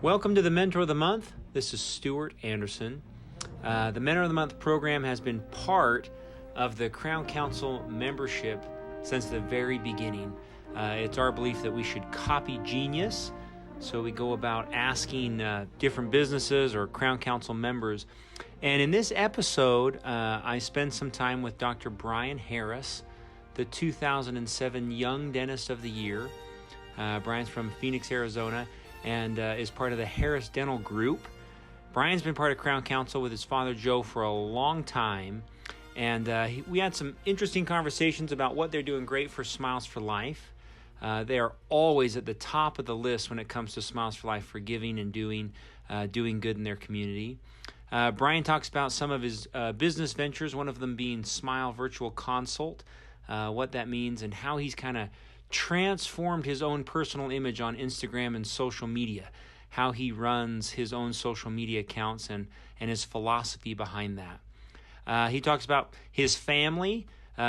Welcome to the Mentor of the Month. This is Stuart Anderson. The Mentor of the Month program has been part of the Crown Council membership since the very beginning. It's our belief that we should copy genius, so we go about asking different businesses or Crown Council members. And in this episode, I spend some time with Dr. Brian Harris, the 2007 Young Dentist of the Year. Brian's from Phoenix, Arizona, and is part of the Harris Dental Group. Brian's been part of Crown Council with his father, Joe, for a long time, and we had some interesting conversations about what they're doing great for Smiles for Life. They are always at the top of the list when it comes to Smiles for Life for giving and doing good in their community. Brian talks about some of his business ventures, one of them being Smile Virtual Consult, what that means, and how he's kind of transformed his own personal image on Instagram and social media, how he runs his own social media accounts and his philosophy behind that. He talks about his family.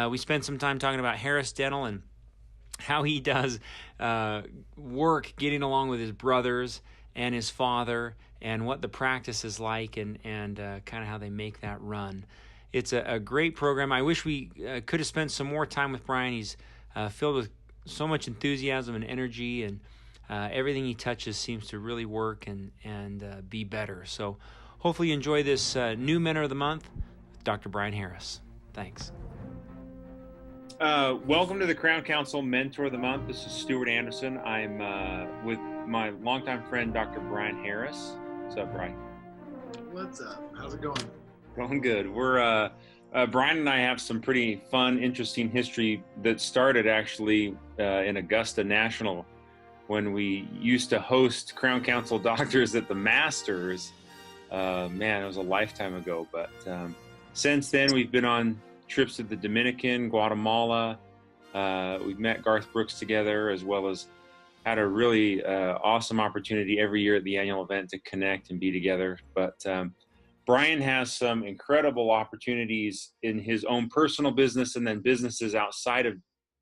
We spent some time talking about Harris Dental and how he does work getting along with his brothers and his father and what the practice is like and kind of how they make that run. It's a great program. I wish we could have spent some more time with Brian. He's filled with so much enthusiasm and energy, and everything he touches seems to really work and be better. So hopefully you enjoy this new Mentor of the Month with Dr. Brian Harris. Thanks. Welcome to the Crown Council Mentor of the Month. This is Stuart Anderson. I'm with my longtime friend, Dr. Brian Harris. What's up, Brian? What's up? How's it going? Going good. We're Brian and I have some pretty fun, interesting history that started actually in Augusta National when we used to host Crown Council doctors at the Masters. Man, it was a lifetime ago. But since then, we've been on trips to the Dominican, Guatemala. We've met Garth Brooks together, as well as had a really awesome opportunity every year at the annual event to connect and be together. But Brian has some incredible opportunities in his own personal business and then businesses outside of,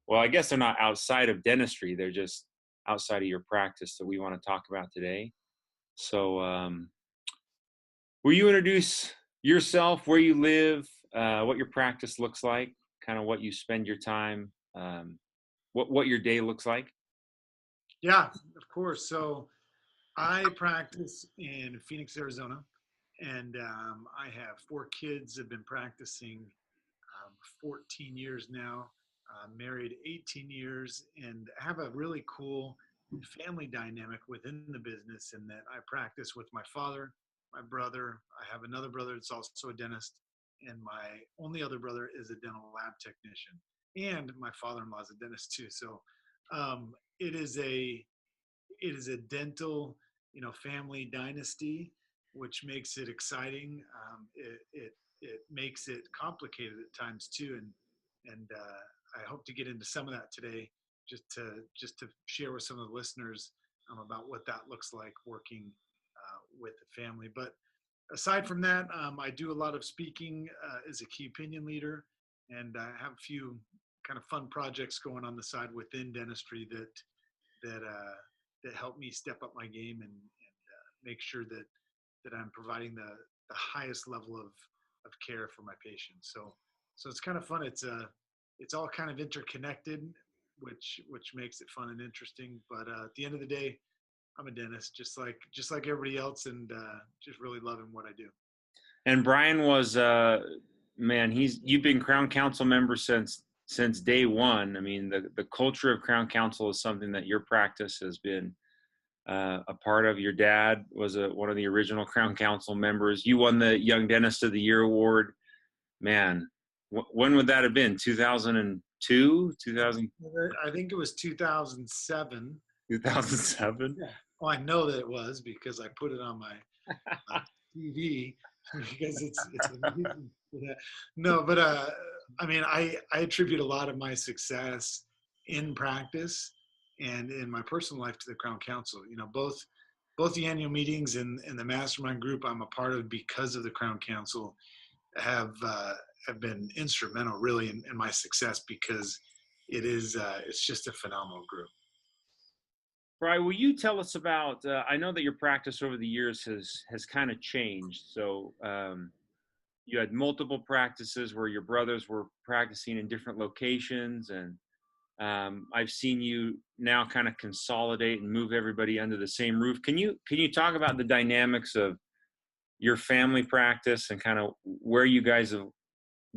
well, I guess they're not outside of dentistry. They're just outside of your practice that we want to talk about today. So will you introduce yourself, where you live, what your practice looks like, kind of what you spend your time, what your day looks like? Yeah, of course. So I practice in Phoenix, Arizona. And I have 4 kids. Have been practicing 14 years now, married 18 years, and have a really cool family dynamic within the business in that I practice with my father, my brother. I have another brother that's also a dentist, and my only other brother is a dental lab technician, and my father-in-law is a dentist too. So it is a dental, family dynasty, which makes it exciting. It makes it complicated at times too, and I hope to get into some of that today, just to share with some of the listeners about what that looks like working with the family. But aside from that, I do a lot of speaking as a key opinion leader, and I have a few kind of fun projects going on the side within dentistry that help me step up my game and make sure that I'm providing the highest level of care for my patients. So it's kind of fun. It's all kind of interconnected, which makes it fun and interesting. But at the end of the day, I'm a dentist, just like everybody else, and just really loving what I do. And Brian was, you've been Crown Council member since day one. I mean, the culture of Crown Council is something that your practice has been a part of. Your dad was one of the original Crown Council members. You won the Young Dentist of the Year award. Man, when would that have been? 2002? 2000? I think it was 2007. 2007? Yeah. Well, I know that it was because I put it on my TV because it's amazing. No, but I mean, I attribute a lot of my success in practice and in my personal life to the Crown Council. Both the annual meetings and the mastermind group I'm a part of because of the Crown Council have been instrumental really in my success, because it's just a phenomenal group. Bri, will you tell us about? I know that your practice over the years has kind of changed. So you had multiple practices where your brothers were practicing in different locations, and I've seen you now kind of consolidate and move everybody under the same roof. Can you talk about the dynamics of your family practice and kind of where you guys have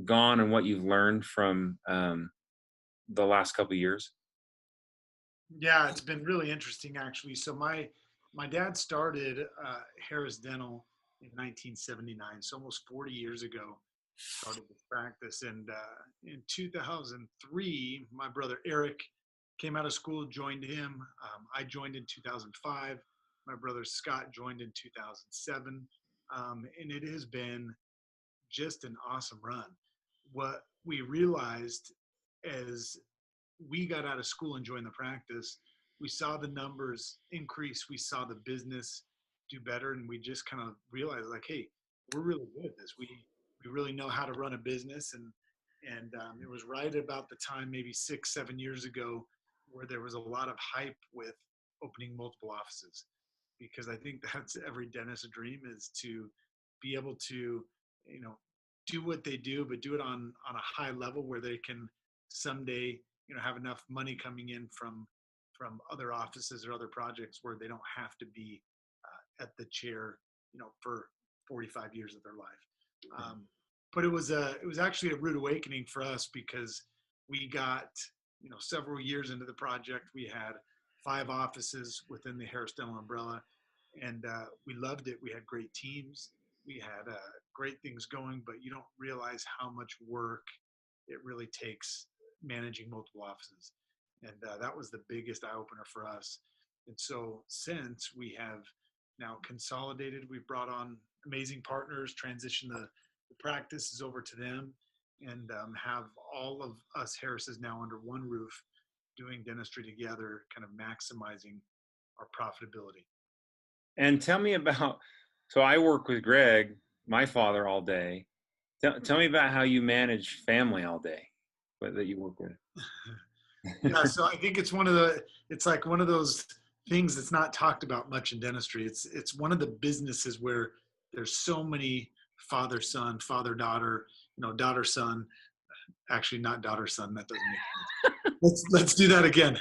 gone and what you've learned from the last couple of years? Yeah, it's been really interesting actually. So my dad started Harris Dental in 1979, so almost 40 years ago. Started this practice, and in 2003, my brother Eric came out of school, joined him. I joined in 2005. My brother Scott joined in 2007, and it has been just an awesome run. What we realized as we got out of school and joined the practice, we saw the numbers increase, we saw the business do better, and we just kind of realized like, hey, we're really good at this. We really know how to run a business, and it was right about the time, maybe 6-7 years ago, where there was a lot of hype with opening multiple offices, because I think that's every dentist's dream, is to be able to, you know, do what they do, but do it on a high level where they can someday, have enough money coming in from other offices or other projects where they don't have to be at the chair, for 45 years of their life. But it was actually a rude awakening for us, because we got, several years into the project, we had 5 offices within the Harris Dental umbrella, and we loved it. We had great teams, we had great things going, but you don't realize how much work it really takes managing multiple offices. And that was the biggest eye opener for us. And so since we have now consolidated, we've brought on amazing partners, transitioned the practices over to them, and have all of us Harrises now under one roof doing dentistry together, kind of maximizing our profitability. And tell me about, so I work with Greg, my father, all day. Tell me about how you manage family all day that you work with. Yeah, so I think it's like one of those things that's not talked about much in dentistry. It's one of the businesses where there's so many father son, father daughter, daughter son. Actually, not daughter son. That doesn't make sense. Let's do that again.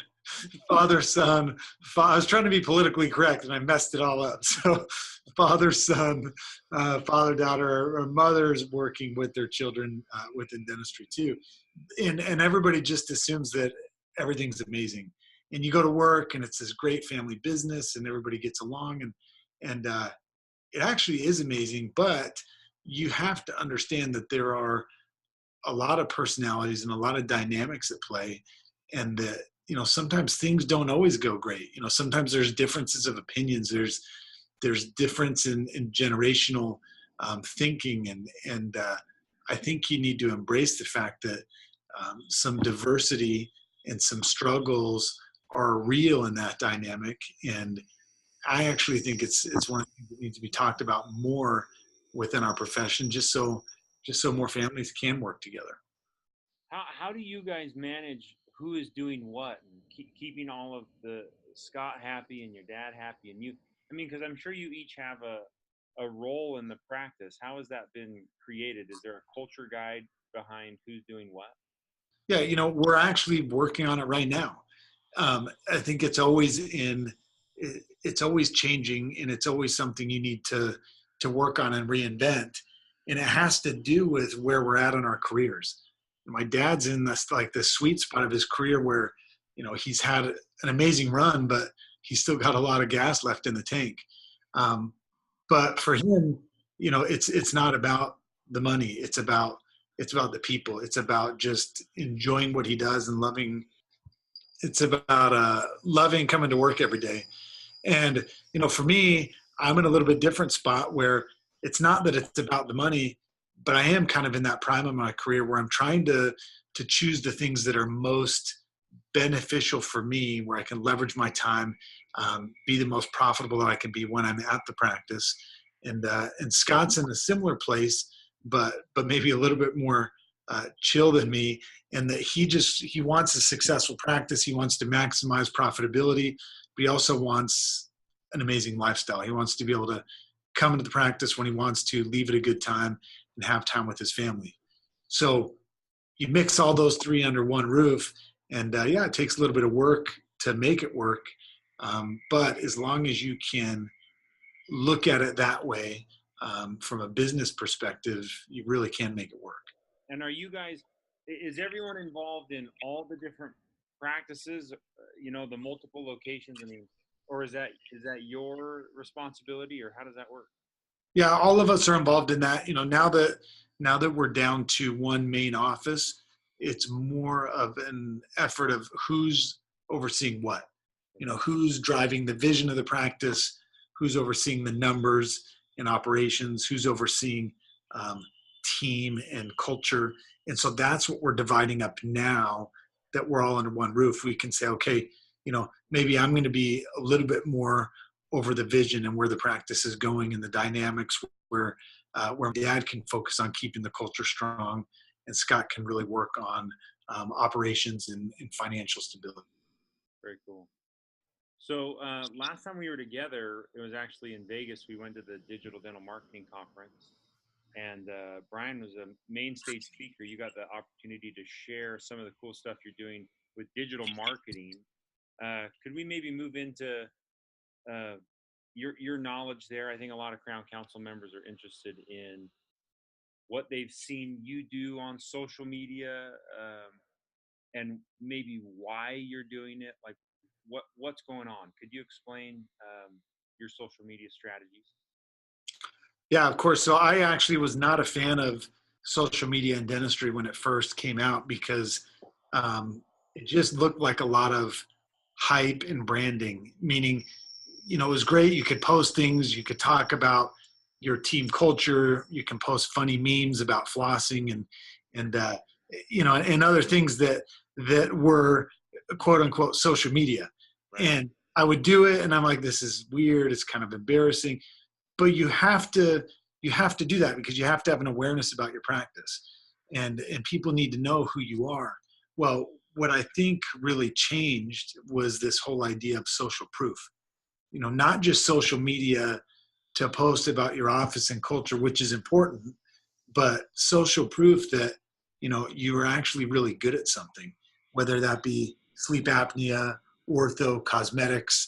Father son. I was trying to be politically correct and I messed it all up. So father son, father daughter, or mothers working with their children within dentistry too. And everybody just assumes that everything's amazing, and you go to work and it's this great family business and everybody gets along, and it actually is amazing, but you have to understand that there are a lot of personalities and a lot of dynamics at play, and that sometimes things don't always go great. Sometimes there's differences of opinions, there's difference in generational thinking, and I think you need to embrace the fact that some diversity and some struggles are real in that dynamic. And I actually think it's one of the things that needs to be talked about more within our profession, just so more families can work together. How do you guys manage who is doing what and keeping all of the Scott happy and your dad happy and you? I mean, because I'm sure you each have a role in the practice. How has that been created? Is there a culture guide behind who's doing what? Yeah, we're actually working on it right now. I think it's always changing, and it's always something you need to work on and reinvent. And it has to do with where we're at in our careers. My dad's in the sweet spot of his career where, he's had an amazing run, but he's still got a lot of gas left in the tank. But for him, it's not about the money. It's about the people. It's about just enjoying what he does and loving. It's about loving coming to work every day. And, for me, I'm in a little bit different spot where it's not that it's about the money, but I am kind of in that prime of my career where I'm trying to choose the things that are most beneficial for me, where I can leverage my time, be the most profitable that I can be when I'm at the practice. And Scott's in a similar place, but maybe a little bit more chill than me, and that he wants a successful practice. He wants to maximize profitability, but he also wants an amazing lifestyle. He wants to be able to come into the practice when he wants to, leave at a good time, and have time with his family. So you mix all those three under one roof, and yeah, it takes a little bit of work to make it work. But as long as you can look at it that way, from a business perspective, you really can make it work. And are you guys, is everyone involved in all the different practices, the multiple locations? I mean, or is that your responsibility, or how does that work? Yeah, all of us are involved in that. Now that we're down to one main office, it's more of an effort of who's overseeing what. Who's driving the vision of the practice, who's overseeing the numbers and operations, who's overseeing team and culture. And so that's what we're dividing up now that we're all under one roof. We can say, okay, maybe I'm going to be a little bit more over the vision and where the practice is going and the dynamics, where Dad can focus on keeping the culture strong, and Scott can really work on operations and financial stability. Very cool. So last time we were together, it was actually in Vegas. We went to the Digital Dental Marketing Conference, and Brian was a main stage speaker. You got the opportunity to share some of the cool stuff you're doing with digital marketing. Could we maybe move into your knowledge there? I think a lot of Crown Council members are interested in what they've seen you do on social media, and maybe why you're doing it. Like, what's going on? Could you explain your social media strategies? Yeah, of course. So I actually was not a fan of social media in dentistry when it first came out, because it just looked like a lot of hype and branding, meaning, it was great. You could post things, you could talk about your team culture, you can post funny memes about flossing and other things that were quote unquote social media. Right. And I would do it and I'm like, this is weird. It's kind of embarrassing, but you have to do that because you have to have an awareness about your practice, and people need to know who you are. Well, what I think really changed was this whole idea of social proof. Not just social media to post about your office and culture, which is important, but social proof that, you are actually really good at something, whether that be sleep apnea, ortho, cosmetics,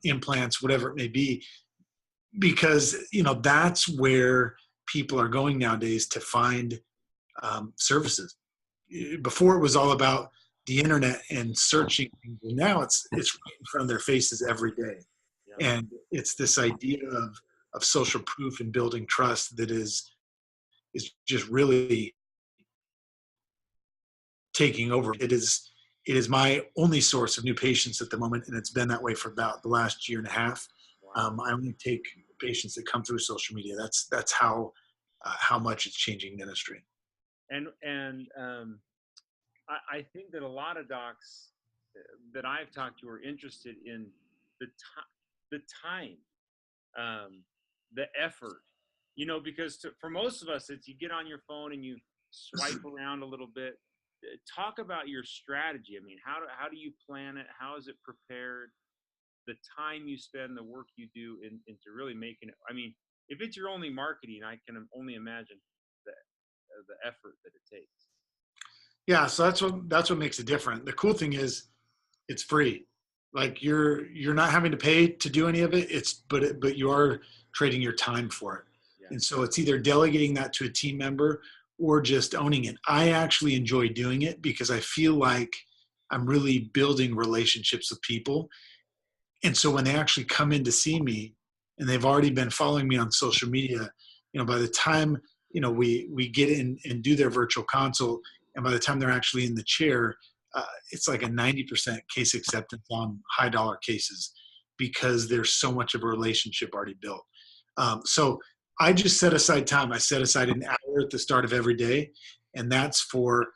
implants, whatever it may be, because, that's where people are going nowadays to find services. Before it was all about the internet and searching. Now it's right in front of their faces every day. Yeah. And it's this idea of social proof and building trust that is just really taking over. It is my only source of new patients at the moment, and it's been that way for about the last year and a half. Wow. I only take patients that come through social media. That's how much it's changing dentistry. And I think that a lot of docs that I've talked to are interested in the time, the effort, because for most of us, it's you get on your phone and you swipe around a little bit. Talk about your strategy. I mean, how do you plan it? How is it prepared? The time you spend, the work you do into really making it. I mean, if it's your only marketing, I can only imagine the effort that it takes. Yeah, so that's what makes it different. The cool thing is it's free. Like you're not having to pay to do any of it. But you are trading your time for it. Yeah. And so it's either delegating that to a team member or just owning it. I actually enjoy doing it because I feel like I'm really building relationships with people. And so when they actually come in to see me and they've already been following me on social media, by the time, we get in and do their virtual consult, and by the time they're actually in the chair, it's like a 90% case acceptance on high dollar cases because there's so much of a relationship already built. So I just set aside time. I set aside an hour at the start of every day, and that's for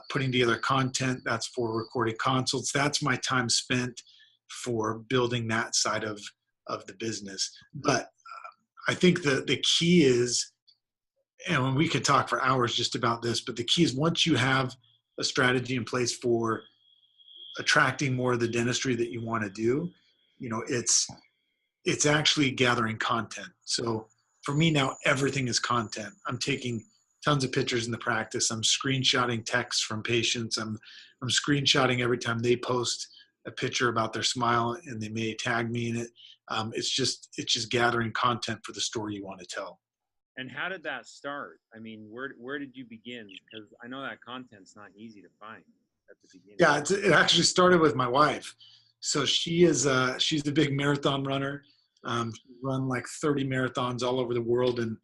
putting together content. That's for recording consults. That's my time spent for building that side of the business. But I think the key is, and we could talk for hours just about this, but the key is once you have a strategy in place for attracting more of the dentistry that you want to do, it's actually gathering content. So for me now, everything is content. I'm taking tons of pictures in the practice. I'm screenshotting texts from patients. I'm screenshotting every time they post a picture about their smile, and they may tag me in it. It's just gathering content for the story you want to tell. And how did that start? I mean, where did you begin? Because I know that content's not easy to find at the beginning. Yeah, it actually started with my wife. So she's a big marathon runner. She's run like 30 marathons all over the world, and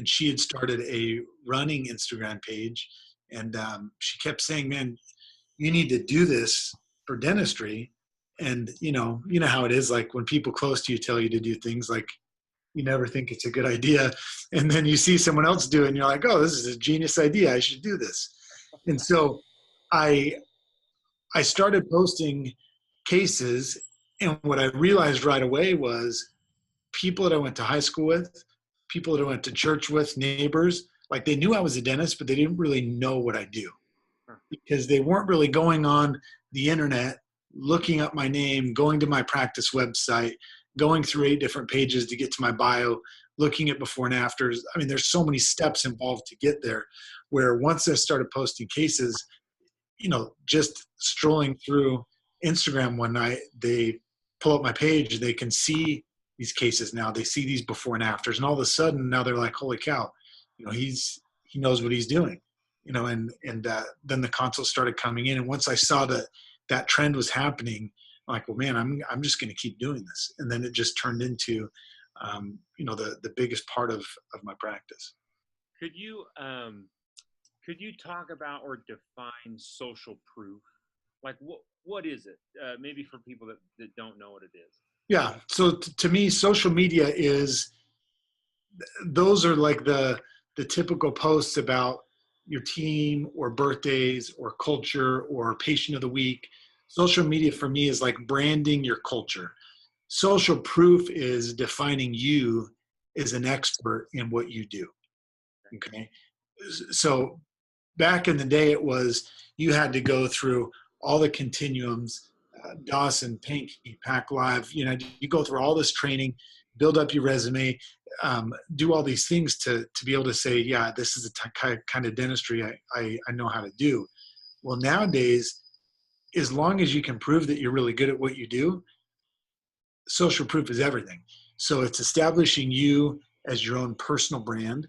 she had started a running Instagram page, and she kept saying, "Man, you need to do this for dentistry." And you know how it is, like when people close to you tell you to do things, like you never think it's a good idea, and then you see someone else do it, and you're like, "Oh, this is a genius idea. I should do this." And so I started posting cases, and what I realized right away was people that I went to high school with, people that I went to church with, neighbors, like they knew I was a dentist, but they didn't really know what I do because they weren't really going on the internet, looking up my name, going to my practice website, going through 8 different pages to get to my bio, looking at before and afters. I mean, there's so many steps involved to get there, where once I started posting cases, just strolling through Instagram one night, they pull up my page, they can see these cases now, they see these before and afters, and all of a sudden now they're like, holy cow, he knows what he's doing, and then the consults started coming in. And once I saw that trend was happening, I'm like, well, man, I'm just going to keep doing this. And then it just turned into, the biggest part of my practice. Could you talk about or define social proof? Like what is it? Maybe for people that don't know what it is. Yeah. So to me, social media those are like the typical posts about your team or birthdays or culture or patient of the week. Social media for me is like branding your culture. Social proof is defining you as an expert in what you do. Okay. So back in the day, it was you had to go through all the continuums, Dawson, Pankey, Pack Live. You go through all this training, build up your resume, do all these things to be able to say, yeah, this is the kind of dentistry I know how to do. Well, nowadays, as long as you can prove that you're really good at what you do, social proof is everything. So it's establishing you as your own personal brand.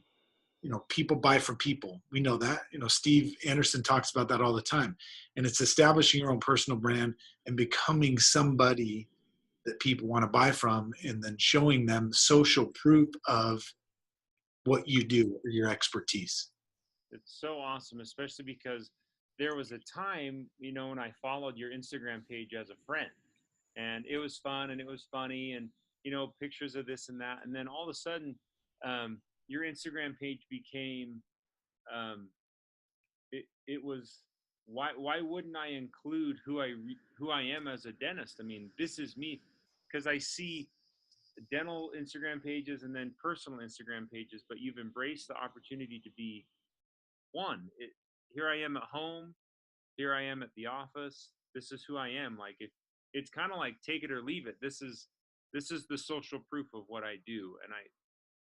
People buy from people. We know that. Steve Anderson talks about that all the time. And it's establishing your own personal brand and becoming somebody that people want to buy from, and then showing them social proof of what you do or your expertise. It's so awesome, especially because there was a time, when I followed your Instagram page as a friend, and it was fun and it was funny, and, pictures of this and that. And then all of a sudden, your Instagram page became, it was, why wouldn't I include who I am as a dentist? I mean, this is me, because I see dental Instagram pages and then personal Instagram pages, but you've embraced the opportunity to be one. Here I am at home, here I am at the office. This is who I am. Like it's kind of like take it or leave it. This is the social proof of what I do, and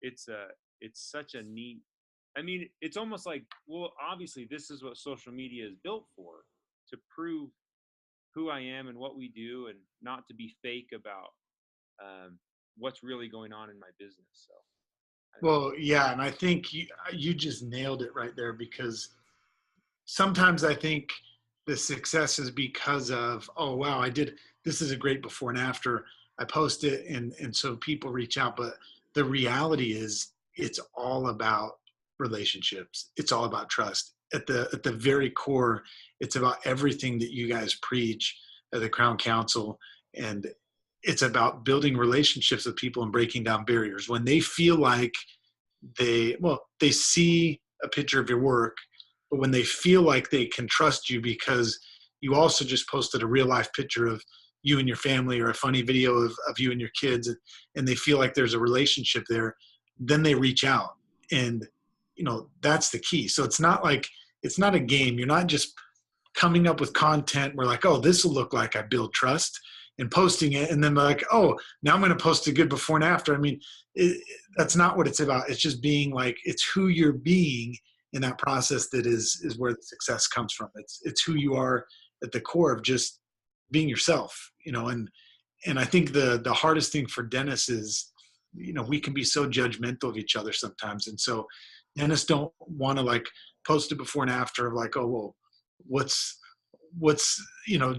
it's such a neat. I mean, it's almost like, well, obviously this is what social media is built for, to prove who I am and what we do, and not to be fake about what's really going on in my business. So. Well, yeah, and I think you just nailed it right there, because sometimes I think the success is because of, oh, wow, this is a great before and after. I post it, and so people reach out. But the reality is it's all about relationships. It's all about trust. At the very core, it's about everything that you guys preach at the Crown Council, and it's about building relationships with people and breaking down barriers. When they feel like they see a picture of your work, but when they feel like they can trust you because you also just posted a real life picture of you and your family, or a funny video of you and your kids, and they feel like there's a relationship there, then they reach out. And, that's the key. So it's not a game. You're not just coming up with content where like, oh, this will look like I build trust, and posting it, and then like, oh, now I'm going to post a good before and after. I mean, that's not what it's about. It's just being like, it's who you're being in that process that is where the success comes from. It's who you are at the core of just being yourself, and I think the hardest thing for dentists is, we can be so judgmental of each other sometimes. And so dentists don't want to like post it before and after of like, oh, well, what's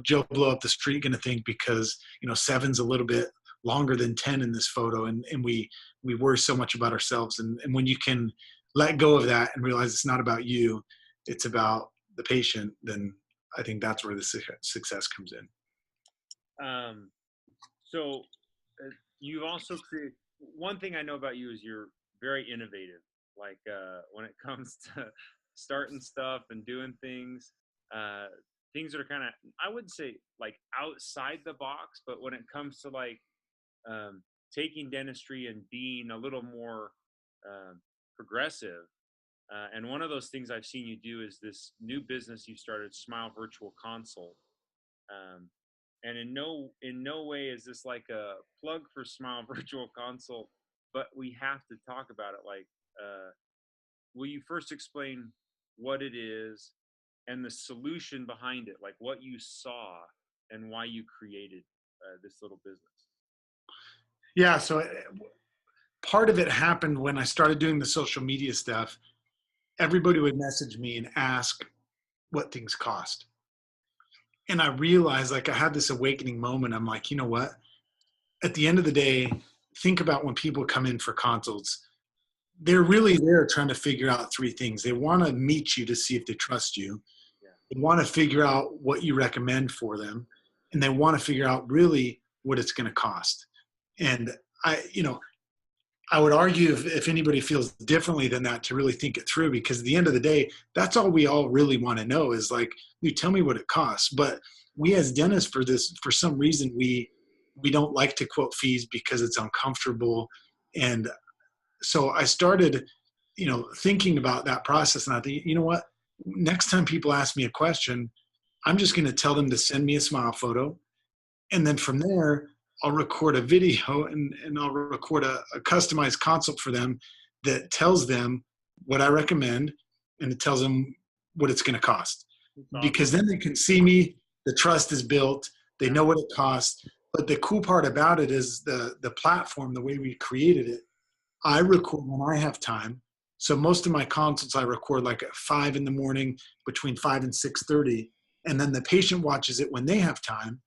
Joe Blow up the street going to think because, 7's a little bit longer than 10 in this photo. And we worry so much about ourselves. And when you can let go of that and realize it's not about you, it's about the patient, then I think that's where the success comes in. So you've also created, one thing I know about you is you're very innovative. Like when it comes to starting stuff and doing things that are kind of, I wouldn't say like outside the box, but when it comes to like taking dentistry and being a little more progressive. And one of those things I've seen you do is this new business you started, Smile Virtual Consult. And in no way is this like a plug for Smile Virtual Consult, but we have to talk about it. Like, will you first explain what it is and the solution behind it, like what you saw and why you created this little business? Yeah, so part of it happened when I started doing the social media stuff. Everybody would message me and ask what things cost. And I realized, like, I had this awakening moment. I'm like, you know what? At the end of the day, think about when people come in for consults. They're really there trying to figure out three things. They want to meet you to see if they trust you. Yeah. They want to figure out what you recommend for them. And they want to figure out really what it's going to cost. And I would argue if anybody feels differently than that to really think it through, because at the end of the day, that's all we all really want to know is like, you tell me what it costs. But we as dentists for some reason, we don't like to quote fees because it's uncomfortable. And so I started, thinking about that process, and I think, you know what, next time people ask me a question, I'm just going to tell them to send me a smile photo. And then from there, I'll record a video and I'll record a customized consult for them that tells them what I recommend, and it tells them what it's going to cost. Because then they can see me, the trust is built, they know what it costs. But the cool part about it is the platform, the way we created it, I record when I have time. So most of my consults I record like at 5 in the morning, between 5 and 6:30, and then the patient watches it when they have time.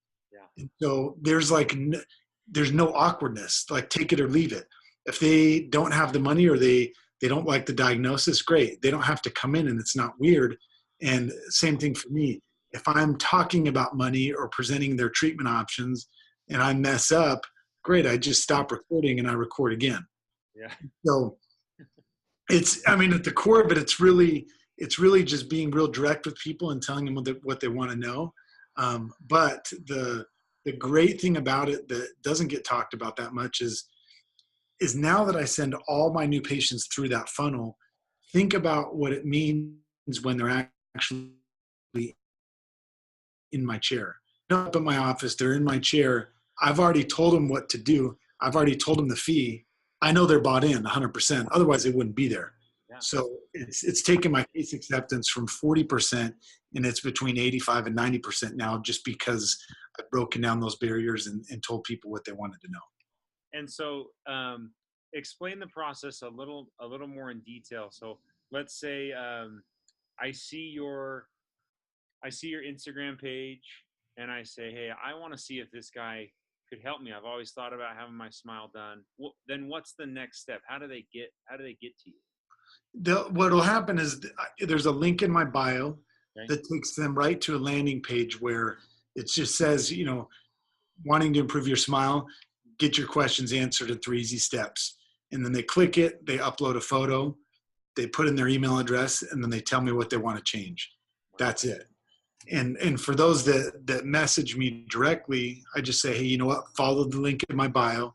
And so there's no awkwardness, like take it or leave it. If they don't have the money or they don't like the diagnosis, great. They don't have to come in and it's not weird. And same thing for me. If I'm talking about money or presenting their treatment options and I mess up, great. I just stop recording and I record again. Yeah. So at the core of it, it's really just being real direct with people and telling them what they want to know. But the great thing about it that doesn't get talked about that much is now that I send all my new patients through that funnel, think about what it means when they're actually in my chair. Up at my office, they're in my chair. I've already told them what to do. I've already told them the fee. I know they're bought in 100%. Otherwise, they wouldn't be there. Yeah. So it's taken my case acceptance from 40%, and it's between 85 and 90% now, just because I've broken down those barriers and told people what they wanted to know. And so explain the process a little more in detail. So let's say I see your Instagram page and I say, hey, I want to see if this guy could help me. I've always thought about having my smile done. Then what's the next step? How do they get to you? What will happen is there's a link in my bio that takes them right to a landing page where it just says, wanting to improve your smile, get your questions answered in 3 easy steps. And then they click it, they upload a photo, they put in their email address, and then they tell me what they want to change. That's it. And for those that message me directly, I just say, hey, you know what? Follow the link in my bio,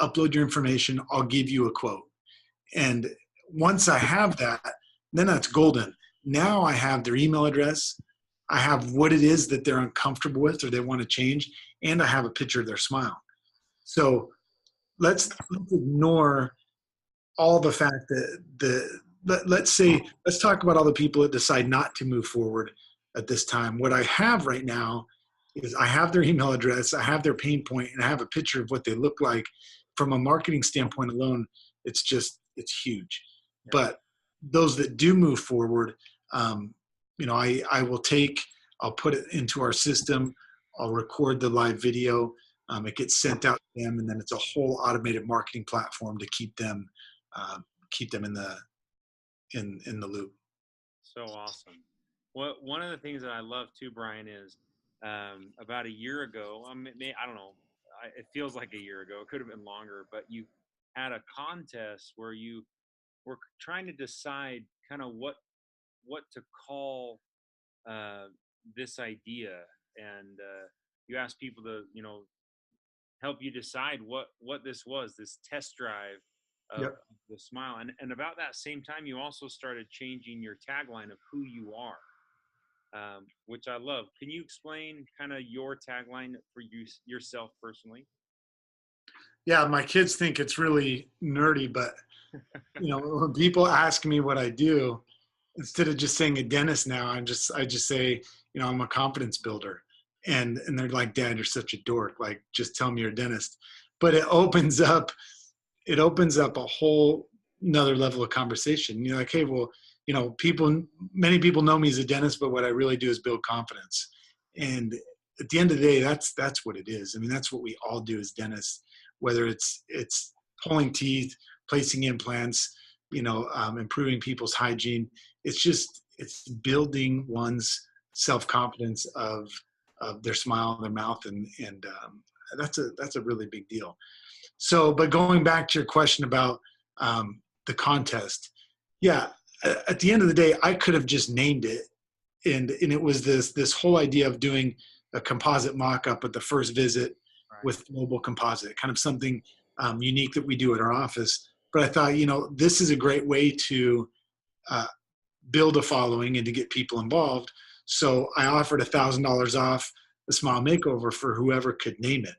upload your information, I'll give you a quote. And once I have that, then that's golden. Now I have their email address, I have what it is that they're uncomfortable with or they want to change, and I have a picture of their smile. So let's ignore all the fact that let's talk about all the people that decide not to move forward at this time. What I have right now is I have their email address, I have their pain point, and I have a picture of what they look like. From a marketing standpoint alone, it's huge. But those that do move forward, I will I'll put it into our system. I'll record the live video. It gets sent out to them, and then it's a whole automated marketing platform to keep them in the loop. So awesome. Well, one of the things that I love too, Brian, is about a year ago. I don't know. It feels like a year ago. It could have been longer, but you had a contest where you were trying to decide kind of what to call this idea, and you asked people to help you decide what this was, this test drive of Yep. the smile. And about that same time, you also started changing your tagline of who you are, which I love. Can you explain kind of your tagline for yourself personally? Yeah, my kids think it's really nerdy, but when people ask me what I do, instead of just saying a dentist now, I just say, I'm a confidence builder. And they're like, Dad, you're such a dork. Like, just tell me you're a dentist. But it opens up a whole another level of conversation. You're like, hey, well, many people know me as a dentist, but what I really do is build confidence. And at the end of the day, that's what it is. I mean, that's what we all do as dentists, whether it's pulling teeth, placing implants, improving people's hygiene. It's building one's self-confidence of their smile, their mouth, and that's a really big deal. So, but going back to your question about the contest, yeah, at the end of the day, I could have just named it, and it was this whole idea of doing a composite mock-up at the first visit with mobile composite, kind of something unique that we do at our office. But I thought, this is a great way to build a following and to get people involved. So I offered $1,000 off the Smile Makeover for whoever could name it.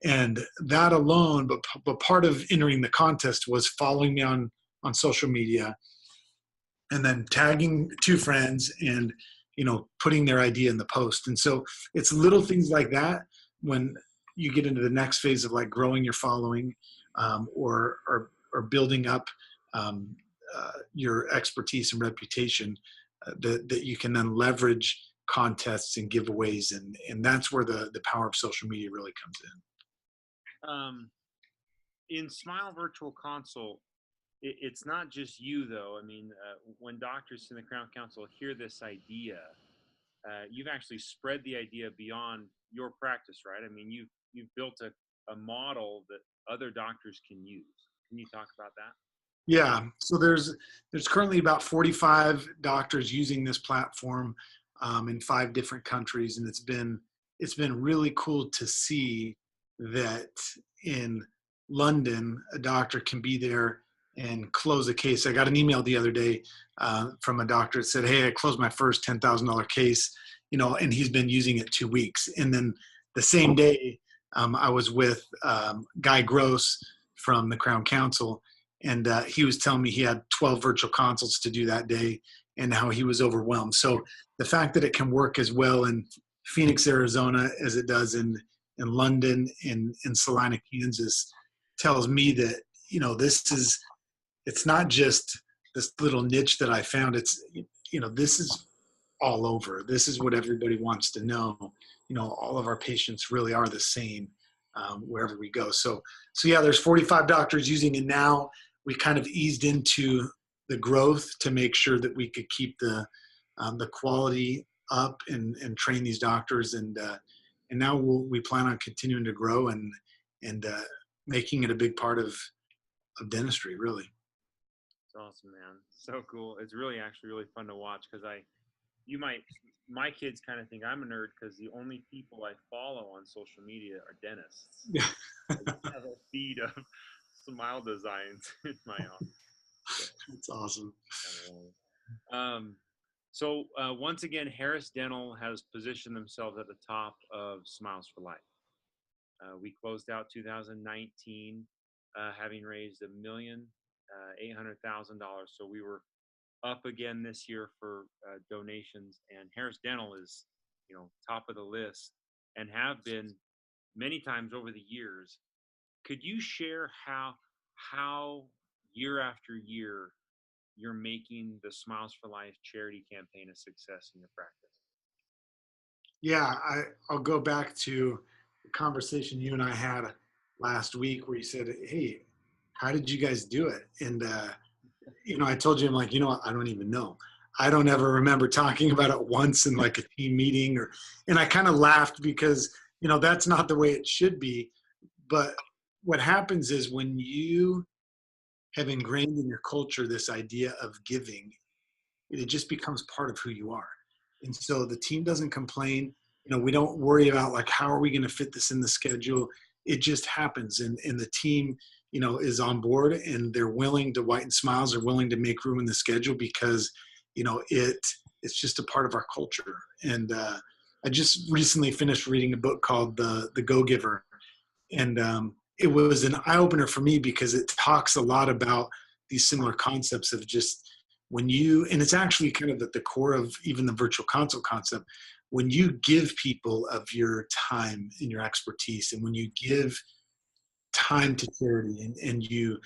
And that alone, but part of entering the contest was following me on social media and then tagging 2 friends and, putting their idea in the post. And so it's little things like that when you get into the next phase of like growing your following or building up your expertise and reputation that you can then leverage contests and giveaways. And that's where the power of social media really comes in. In Smile Virtual Consult, it's not just you, though. I mean, when doctors in the Crown Council hear this idea, you've actually spread the idea beyond your practice, right? I mean, you've built a model that other doctors can use. Can you talk about that? Yeah. So there's currently about 45 doctors using this platform in 5 different countries, and it's been really cool to see that in London, a doctor can be there and close a case. I got an email the other day from a doctor that said, hey, I closed my first $10,000 case, and he's been using it 2 weeks. And then the same day, I was with Guy Gross from the Crown Council, and he was telling me he had 12 virtual consults to do that day and how he was overwhelmed. So the fact that it can work as well in Phoenix, Arizona, as it does in London, in Salina, Kansas, tells me that, it's not just this little niche that I found. It's, this is all over. This is what everybody wants to know. All of our patients really are the same wherever we go. So yeah, there's 45 doctors using it now. We kind of eased into the growth to make sure that we could keep the quality up and train these doctors. And now we plan on continuing to grow and making it a big part of dentistry, really. It's awesome, man. So cool. It's actually really fun to watch because my kids kind of think I'm a nerd because the only people I follow on social media are dentists. Yeah. I have a feed of smile designs in my office. That's awesome. So once again, Harris Dental has positioned themselves at the top of Smiles for Life. We closed out 2019 having raised $1,800,000. So we were up again this year for donations, and Harris Dental is, top of the list and have been many times over the years. Could you share how year after year you're making the Smiles for Life charity campaign a success in your practice? Yeah, I'll go back to the conversation you and I had last week where you said, "Hey, how did you guys do it?" And I told you, I'm like, what? I don't even know. I don't ever remember talking about it once in like a team meeting and I kind of laughed because, that's not the way it should be. But what happens is when you have ingrained in your culture this idea of giving, it just becomes part of who you are. And so the team doesn't complain. We don't worry about like, how are we going to fit this in the schedule? It just happens. And the team, is on board and they're willing to whiten smiles, are willing to make room in the schedule because, it's just a part of our culture. And I just recently finished reading a book called The Go-Giver. And it was an eye-opener for me because it talks a lot about these similar concepts of just and it's actually kind of at the core of even the virtual consult concept, when you give people of your time and your expertise, and when you give time to charity and you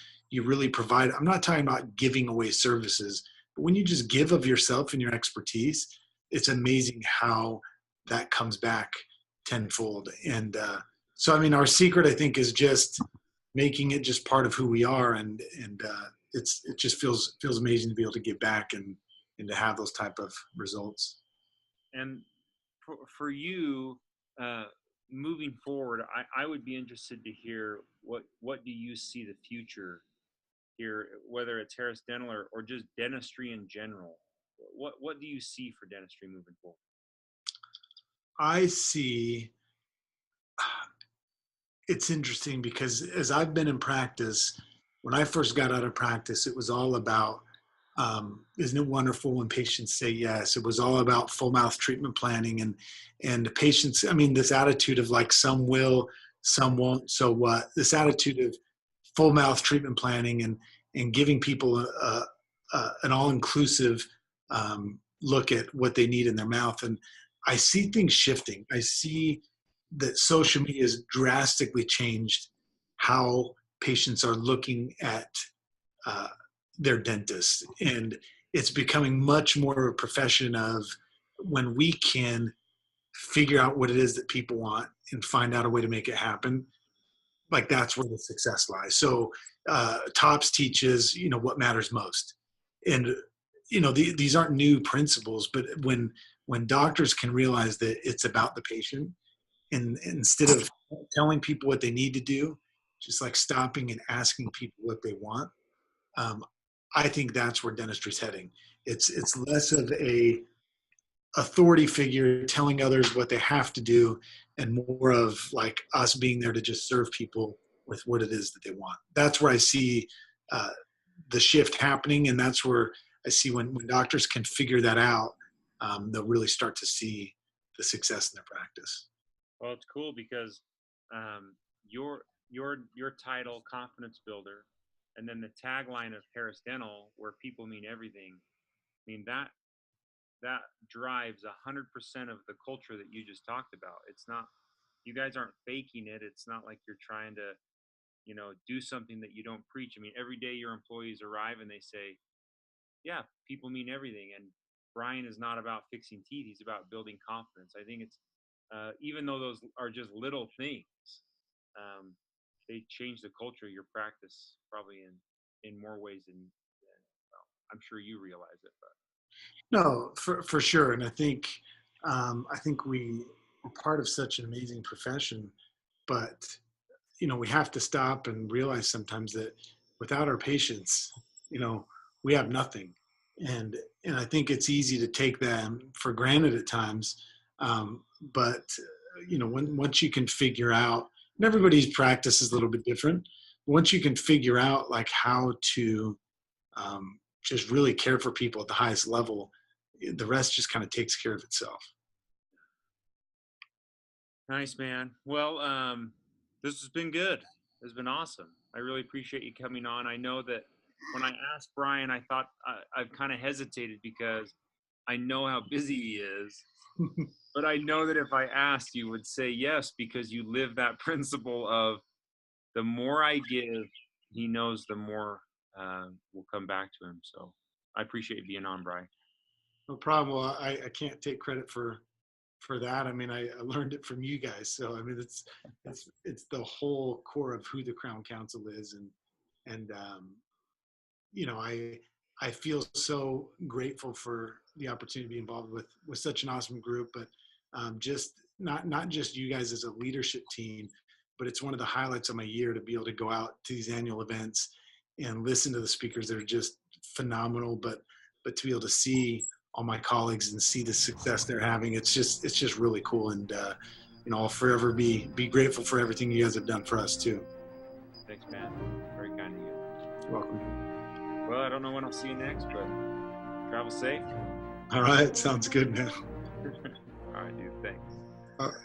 really provide, I'm not talking about giving away services, but when you just give of yourself and your expertise, it's amazing how that comes back tenfold. And so, our secret, I think, is just making it just part of who we are. And it just feels amazing to be able to give back and to have those type of results. And for you, moving forward, I would be interested to hear what do you see the future here, whether it's Harris Dental or just dentistry in general. What do you see for dentistry moving forward? I see. It's interesting because as I've been in practice, when I first got out of practice, it was all about, isn't it wonderful when patients say yes? It was all about full mouth treatment planning and the patients, this attitude of like, some will, some won't, so what? This attitude of full mouth treatment planning and giving people an all-inclusive look at what they need in their mouth. And I see things shifting. I see that social media has drastically changed how patients are looking at their dentist. And it's becoming much more of a profession of when we can figure out what it is that people want and find out a way to make it happen, like that's where the success lies. So TOPS teaches, what matters most. And, these aren't new principles, but when doctors can realize that it's about the patient, and instead of telling people what they need to do, just like stopping and asking people what they want, I think that's where dentistry is heading. It's less of a authority figure telling others what they have to do and more of like us being there to just serve people with what it is that they want. That's where I see the shift happening. And that's where I see when doctors can figure that out, they'll really start to see the success in their practice. Well, it's cool because your title, Confidence Builder, and then the tagline of Harris Dental, where people mean everything. That drives 100% of the culture that you just talked about. It's not, you guys aren't faking it. It's not like you're trying to, do something that you don't preach. Every day your employees arrive and they say, yeah, people mean everything. And Brian is not about fixing teeth. He's about building confidence. I think it's, even though those are just little things, they change the culture of your practice probably in more ways than well, I'm sure you realize it. But No, for sure. And I think we are part of such an amazing profession, but we have to stop and realize sometimes that without our patients, we have nothing. And I think it's easy to take them for granted at times. But once you can figure out, and everybody's practice is a little bit different. Once you can figure out like how to just really care for people at the highest level, the rest just kind of takes care of itself. Nice, man. Well, this has been good. It's been awesome. I really appreciate you coming on. I know that when I asked Brian, I thought I've kind of hesitated because I know how busy he is. But I know that if I asked, you would say yes, because you live that principle of the more I give, he knows the more will come back to him. So I appreciate you being on, Brian. No problem. Well, I can't take credit for that. I mean, I learned it from you guys. So I mean, it's the whole core of who the Crown Council is, and you know, I feel so grateful for the opportunity to be involved with such an awesome group, but just not just you guys as a leadership team, but it's one of the highlights of my year to be able to go out to these annual events and listen to the speakers that are just phenomenal, but to be able to see all my colleagues and see the success they're having, it's just really cool. And you know, I'll forever be grateful for everything you guys have done for us too. Thanks, man. Very kind of you. You're welcome. Well, I don't know when I'll see you next, but travel safe. All right, sounds good, man. All right, dude. Thanks. All right.